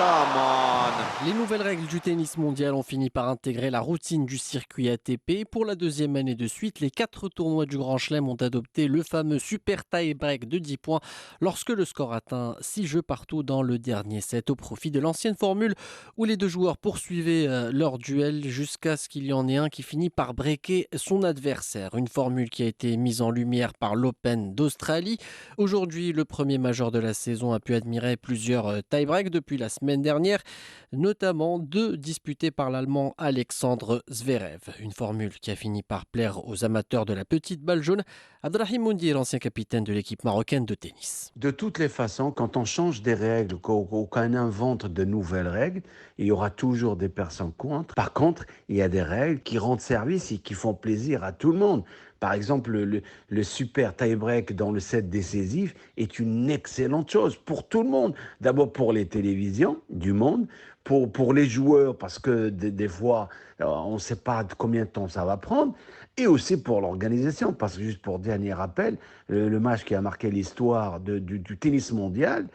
Come on. Les nouvelles règles du tennis mondial ont fini par intégrer la routine du circuit ATP. Pour la deuxième année de suite, les 4 tournois du Grand Chelem ont adopté le fameux super tie-break de 10 points lorsque le score atteint 6 jeux partout dans le dernier set, au profit de l'ancienne formule où les deux joueurs poursuivaient leur duel jusqu'à ce qu'il y en ait un qui finit par breaker son adversaire. Une formule qui a été mise en lumière par l'Open d'Australie. Aujourd'hui, le premier major de la saison a pu admirer plusieurs tie-breaks depuis la semaine dernière, notamment deux disputés par l'Allemand Alexandre Zverev. Une formule qui a fini par plaire aux amateurs de la petite balle jaune. Abdelrahim Moundi est l'ancien capitaine de l'équipe marocaine de tennis. De toutes les façons, quand on change des règles, qu'on invente de nouvelles règles, il y aura toujours des personnes contre. Par contre, il y a des règles qui rendent service et qui font plaisir à tout le monde. Par exemple, le super tie-break dans le set décisif est une excellente chose pour tout le monde. D'abord pour les télévisions du monde, pour les joueurs, parce que des fois, on ne sait pas combien de temps ça va prendre, et aussi pour l'organisation, parce que juste pour dernier rappel, le match qui a marqué l'histoire du tennis mondial,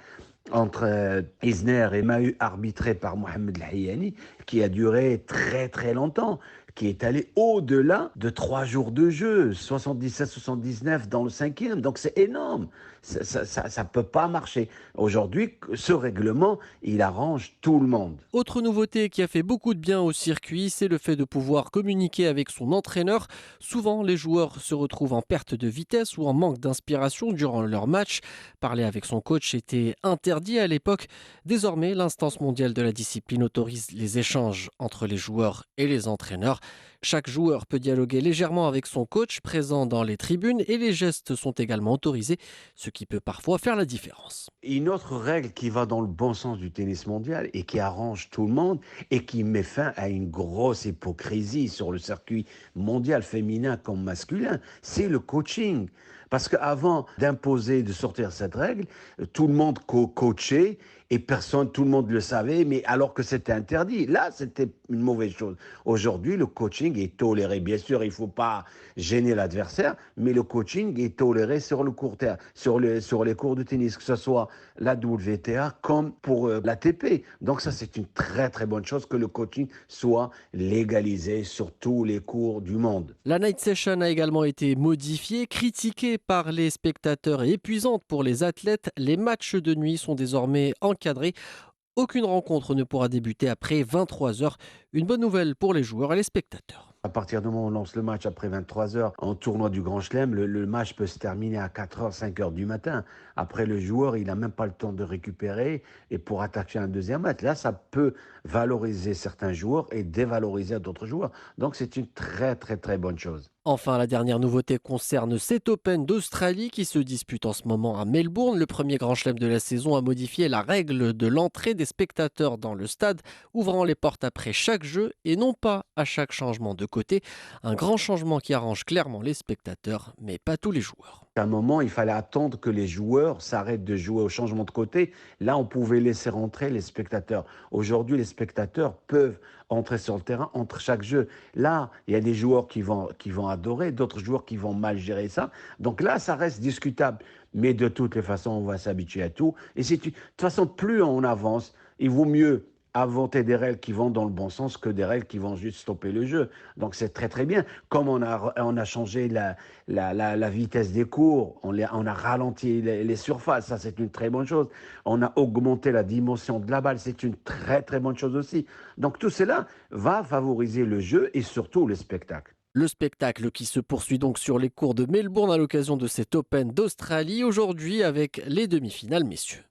entre Isner et Mahut, arbitré par Mohamed El qui a duré très très longtemps, qui est allé au-delà de 3 jours de jeu, 77-79 dans le cinquième. Donc c'est énorme. Ça peut pas marcher. Aujourd'hui, ce règlement, il arrange tout le monde. Autre nouveauté qui a fait beaucoup de bien au circuit, c'est le fait de pouvoir communiquer avec son entraîneur. Souvent, les joueurs se retrouvent en perte de vitesse ou en manque d'inspiration durant leur match. Parler avec son coach était interdit à l'époque. Désormais, l'instance mondiale de la discipline autorise les échanges entre les joueurs et les entraîneurs. Chaque joueur peut dialoguer légèrement avec son coach présent dans les tribunes et les gestes sont également autorisés, ce qui peut parfois faire la différence. Une autre règle qui va dans le bon sens du tennis mondial et qui arrange tout le monde et qui met fin à une grosse hypocrisie sur le circuit mondial féminin comme masculin, c'est le coaching. Parce qu'avant d'imposer, de sortir cette règle, tout le monde coachait et personne, tout le monde le savait, mais alors que c'était interdit. Là, c'était une mauvaise chose. Aujourd'hui, le coaching est toléré. Bien sûr, il ne faut pas gêner l'adversaire, mais le coaching est toléré sur le court terme, sur les cours de tennis, que ce soit la WTA comme pour l'ATP. Donc ça, c'est une très très bonne chose que le coaching soit légalisé sur tous les cours du monde. La night session a également été modifiée, critiquée par les spectateurs et épuisante pour les athlètes. Les matchs de nuit sont désormais encadrés. Aucune rencontre ne pourra débuter après 23 heures. Une bonne nouvelle pour les joueurs et les spectateurs. À partir du moment où on lance le match après 23 heures en tournoi du Grand Chelem, le match peut se terminer à 4 heures, 5 heures du matin. Après, le joueur, il n'a même pas le temps de récupérer et pour attaquer un deuxième match. Là, ça peut valoriser certains joueurs et dévaloriser d'autres joueurs. Donc, c'est une très, très, très bonne chose. Enfin, la dernière nouveauté concerne cet Open d'Australie qui se dispute en ce moment à Melbourne. Le premier grand chelem de la saison a modifié la règle de l'entrée des spectateurs dans le stade, ouvrant les portes après chaque jeu et non pas à chaque changement de côté. Un grand changement qui arrange clairement les spectateurs, mais pas tous les joueurs. À un moment, il fallait attendre que les joueurs s'arrêtent de jouer au changement de côté. Là, on pouvait laisser rentrer les spectateurs. Aujourd'hui, les spectateurs peuvent entrer sur le terrain entre chaque jeu. Là, il y a des joueurs qui vont adorer, d'autres joueurs qui vont mal gérer ça. Donc là, ça reste discutable. Mais de toutes les façons, on va s'habituer à tout. Et de toute façon, plus on avance, il vaut mieux inventer des règles qui vont dans le bon sens que des règles qui vont juste stopper le jeu. Donc c'est très très bien. Comme on a changé la vitesse des cours, on a ralenti les surfaces, ça c'est une très bonne chose. On a augmenté la dimension de la balle, c'est une très très bonne chose aussi. Donc tout cela va favoriser le jeu et surtout le spectacle. Le spectacle qui se poursuit donc sur les cours de Melbourne à l'occasion de cet Open d'Australie aujourd'hui avec les demi-finales messieurs.